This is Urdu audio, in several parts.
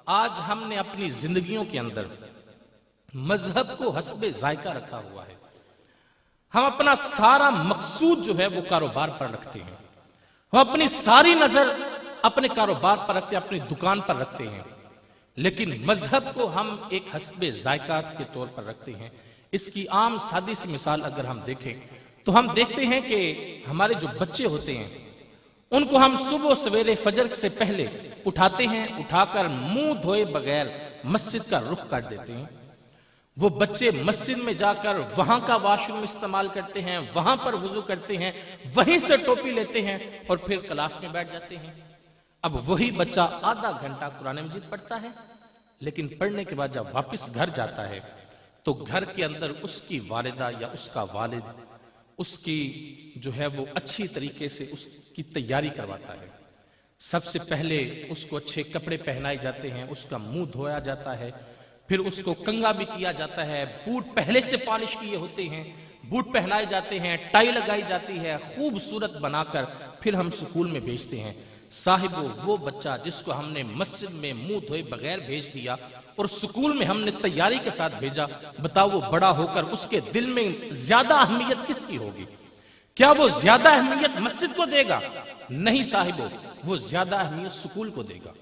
آج ہم نے اپنی زندگیوں کے اندر مذہب کو حسب ذائقہ رکھا ہوا ہے. ہم اپنا سارا مقصود جو ہے وہ کاروبار پر رکھتے ہیں. ہم اپنی ساری نظر اپنے کاروبار پر رکھتے ہیں, اپنی دکان پر رکھتے ہیں, لیکن مذہب کو ہم ایک حسب ذائقات کے طور پر رکھتے ہیں. اس کی عام سادی سی مثال اگر ہم دیکھیں تو ہم دیکھتے ہیں کہ ہمارے جو بچے ہوتے ہیں ان کو ہم صبح سویرے فجر سے پہلے اٹھاتے ہیں, اٹھا کر منہ دھوئے بغیر مسجد کا رخ کر دیتے ہیں. وہ بچے مسجد میں جا کر وہاں کا واش روم استعمال کرتے ہیں, وہاں پر وضو کرتے ہیں, وہیں سے ٹوپی لیتے ہیں اور پھر کلاس میں بیٹھ جاتے ہیں. اب وہی بچہ آدھا گھنٹہ قرآن مجید پڑھتا ہے, لیکن پڑھنے کے بعد جب واپس گھر جاتا ہے تو گھر کے اندر اس کی والدہ یا اس کا والد اس کی جو ہے وہ اچھی طریقے سے اس کی تیاری کرواتا ہے. سب سے پہلے اس کو اچھے کپڑے پہنائے جاتے ہیں, اس کا منہ دھویا جاتا ہے, پھر اس کو کنگھا بھی کیا جاتا ہے, بوٹ پہلے سے پالش کیے ہوتے ہیں, بوٹ پہنائے جاتے ہیں, ٹائی لگائی جاتی ہے, خوبصورت بنا کر پھر ہم سکول میں بھیجتے ہیں. صاحبو وہ بچہ جس کو ہم نے مسجد میں منہ دھوئے بغیر بھیج دیا اور سکول میں ہم نے تیاری کے ساتھ بھیجا, بتاؤ وہ بڑا ہو کر اس کے دل میں زیادہ اہمیت کس کی ہوگی؟ کیا وہ زیادہ اہمیت مسجد کو دے گا؟ نہیں صاحبو, وہ زیادہ اہمیت سکول کو دے گا,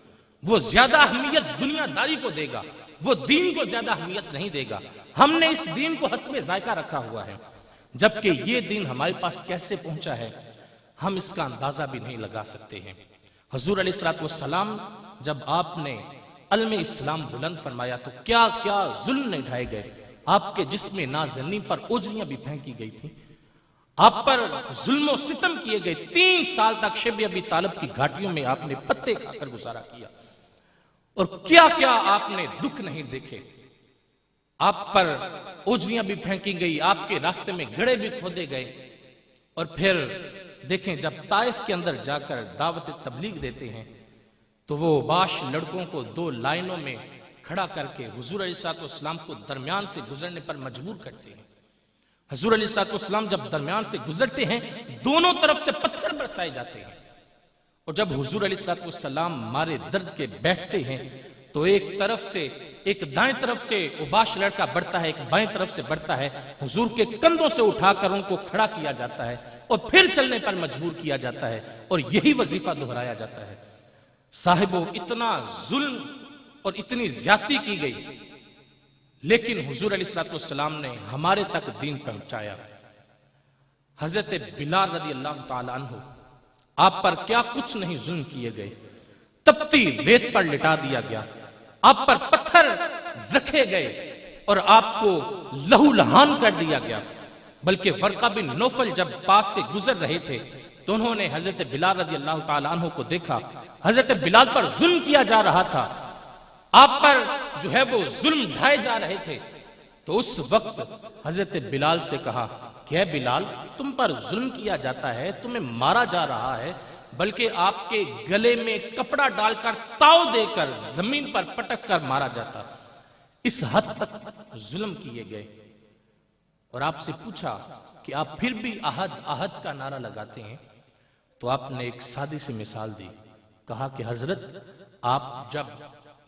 وہ زیادہ اہمیت دنیا داری کو دے گا, وہ دین کو زیادہ اہمیت نہیں دے گا. ہم نے اس دین کو حسب ذائقہ رکھا ہوا ہے, جبکہ یہ دین ہمارے پاس کیسے پہنچا ہے ہم اس کا اندازہ بھی نہیں لگا سکتے ہیں. حضور علیہ السلام جب آپ نے علم اسلام بلند فرمایا تو کیا کیا ظلم نہیں ڈھائے گئے, آپ کے جسم نازنین پر اوجریاں بھی پھینکی گئی تھی, آپ پر ظلم و ستم کیے گئے. 3 سال تک شب ابی طالب کی گھاٹیوں میں آپ نے پتے کھا کر گزارا کیا, اور کیا کیا آپ نے دکھ نہیں دیکھے. آپ پر اوجریاں بھی پھینکی گئی, آپ کے راستے میں گڑھے بھی کھودے گئے, اور پھر دیکھیں جب طائف کے اندر جا کر دعوت تبلیغ دیتے ہیں تو وہ باش لڑکوں کو 2 لائنوں میں کھڑا کر کے حضور علیہ السلام کو درمیان سے گزرنے پر مجبور کرتے ہیں. حضور علیہ السلام جب درمیان سے گزرتے ہیں دونوں طرف سے پتھر برسائے جاتے ہیں, اور جب حضور علیہ السلام مارے درد کے بیٹھتے ہیں تو ایک طرف سے ایک دائیں طرف سے اوباش لڑکا بڑھتا ہے, ایک بائیں طرف سے بڑھتا ہے, حضور کے کندھوں سے اٹھا کر ان کو کھڑا کیا جاتا ہے اور پھر چلنے پر مجبور کیا جاتا ہے, اور یہی وظیفہ دہرایا جاتا ہے. صاحبو اتنا ظلم اور اتنی زیادتی کی گئی, لیکن حضور علیہ السلام نے ہمارے تک دین پہنچایا. حضرت بلال رضی اللہ تعالیٰ عنہ آپ پر کیا کچھ نہیں ظلم کیے گئے, تپتی ریت پر لٹا دیا گیا, آپ پر پتھر رکھے گئے اور آپ کو لہو لہان کر دیا گیا. بلکہ ورقہ بن نوفل جب پاس سے گزر رہے تھے تو انہوں نے حضرت بلال رضی اللہ تعالیٰ عنہ کو دیکھا, حضرت بلال پر ظلم کیا جا رہا تھا, آپ پر جو ہے وہ ظلم ڈھائے جا رہے تھے. تو اس وقت حضرت بلال سے کہا کہ اے بلال, تم پر ظلم کیا جاتا ہے, تمہیں مارا جا رہا ہے, بلکہ آپ کے گلے میں کپڑا ڈال کر تاؤ دے کر زمین پر پٹک کر مارا جاتا. اس حد تک ظلم کیے گئے. اور آپ سے پوچھا کہ آپ پھر بھی احد احد کا نعرہ لگاتے ہیں, تو آپ نے ایک سادی سی مثال دی, کہا کہ حضرت آپ جب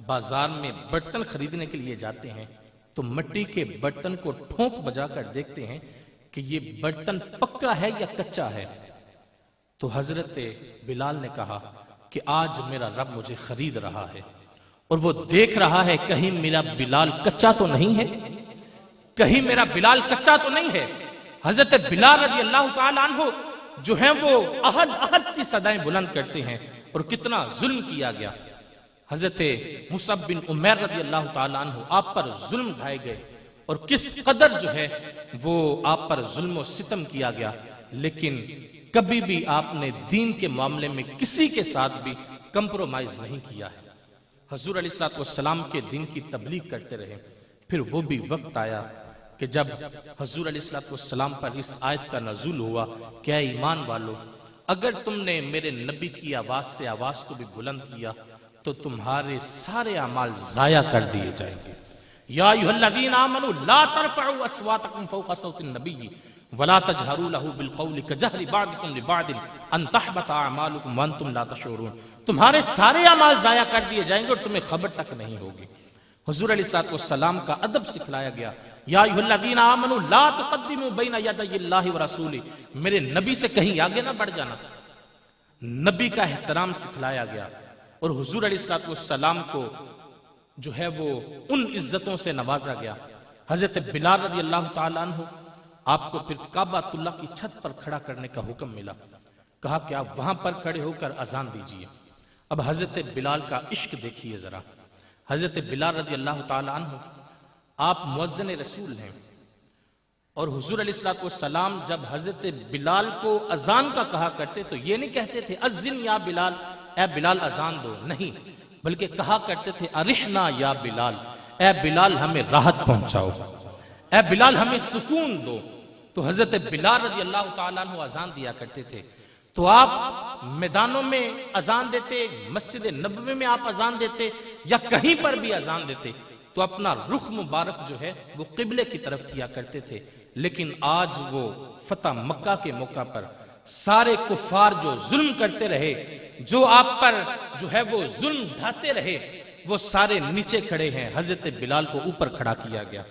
بازار میں برتن خریدنے کے لیے جاتے ہیں تو مٹی کے برتن کو ٹھونک بجا کر دیکھتے ہیں کہ یہ برتن پکا ہے یا کچا ہے. تو حضرت بلال نے کہا کہ آج میرا رب مجھے خرید رہا ہے اور وہ دیکھ رہا ہے کہیں میرا بلال کچا تو نہیں ہے, کہیں میرا بلال کچا تو نہیں ہے. حضرت بلال رضی اللہ تعالیٰ عنہ جو ہیں وہ احد احد کی صدائیں بلند کرتے ہیں, اور کتنا ظلم کیا گیا. حضرت مصعب بن عمیر رضی اللہ تعالیٰ عنہ آپ پر ظلم ڈھائے گئے, اور کس قدر جو ہے وہ آپ پر ظلم و ستم کیا گیا, لیکن کبھی بھی آپ نے دین کے معاملے میں کسی کے ساتھ بھی کمپرومائز نہیں کیا ہے. حضور علیہ السلام کے دین کی تبلیغ کرتے رہے. پھر وہ بھی وقت آیا کہ جب حضور علیہ السلام پر اس آیت کا نزول ہوا کہ اے ایمان والو, اگر تم نے میرے نبی کی آواز سے آواز کو بھی بلند کیا تو تمہارے سارے اعمال ضائع کر دیے جائیں گے. یا ایھا الذین آمنوا لا ترفعوا اصواتکم فوق صوت النبی ولا تجهروا له بالقول كجهر بعضكم لبعض ان تحبط اعمالكم وانتم لا تشعرون. تمہارے سارے اعمال ضائع کر دیے جائیں گے اور تمہیں خبر تک نہیں ہوگی. حضور علیہ الصلوۃ والسلام کا ادب سکھلایا گیا. یا ایھا الذین آمنوا لا تقدموا بین یدی اللہ ورسولہ. میرے نبی سے کہیں آگے نہ بڑھ جانا. نبی کا احترام سکھلایا گیا اور حضور علیہ الصلوۃ والسلام کو جو ہے وہ ان عزتوں سے نوازا گیا. حضرت بلال رضی اللہ تعالیٰ عنہ آپ کو پھر کعبۃ اللہ کی چھت پر کھڑا کرنے کا حکم ملا. کہا کہ آپ وہاں پر کھڑے ہو کر اذان دیجئے. اب حضرت بلال کا عشق دیکھیے ذرا. حضرت بلال رضی اللہ تعالیٰ عنہ آپ مؤذن رسول ہیں اور حضور علیہ الصلوۃ والسلام جب حضرت بلال کو اذان کا کہا کرتے تو یہ نہیں کہتے تھے اذن یا بلال، اے بلال اذان دو، نہیں، بلکہ کہا کرتے تھے ارحنا یا بلال، اے بلال ہمیں راحت پہنچاؤ، اے بلال ہمیں سکون دو. تو حضرت بلال رضی اللہ تعالیٰ عنہ اذان دیا کرتے تھے. تو آپ میدانوں میں اذان دیتے، مسجد نبوی میں آپ اذان دیتے یا کہیں پر بھی اذان دیتے تو اپنا رخ مبارک جو ہے وہ قبلے کی طرف کیا کرتے تھے. لیکن آج وہ فتح مکہ کے موقع پر سارے کفار جو ظلم کرتے رہے، جو آپ پر جو ہے وہ ظلم ڈھاتے رہے، وہ سارے نیچے کھڑے ہیں. حضرت بلال کو اوپر کھڑا کیا گیا.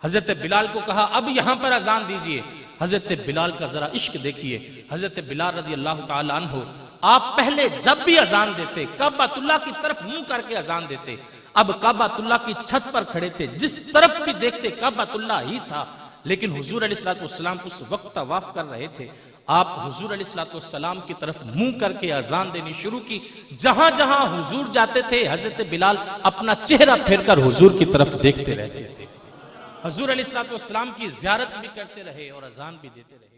حضرت بلال کو کہا اب یہاں پر اذان دیجئے. حضرت بلال کا ذرا عشق دیکھیے. حضرت بلال رضی اللہ تعالیٰ عنہ آپ پہلے جب بھی اذان دیتے کعبۃ اللہ کی طرف منہ کر کے اذان دیتے. اب کعبۃ اللہ کی چھت پر کھڑے تھے، جس طرف بھی دیکھتے کعبۃ اللہ ہی تھا. لیکن حضور علیہ الصلوۃ والسلام اس وقت طواف کر رہے تھے. آپ حضور علیہ الصلوۃ والسلام کی طرف منہ کر کے اذان دینی شروع کی. جہاں جہاں حضور جاتے تھے حضرت بلال اپنا چہرہ پھیر کر حضور کی طرف دیکھتے رہتے تھے. حضور علیہ الصلوۃ والسلام کی زیارت بھی کرتے رہے اور اذان بھی دیتے رہے.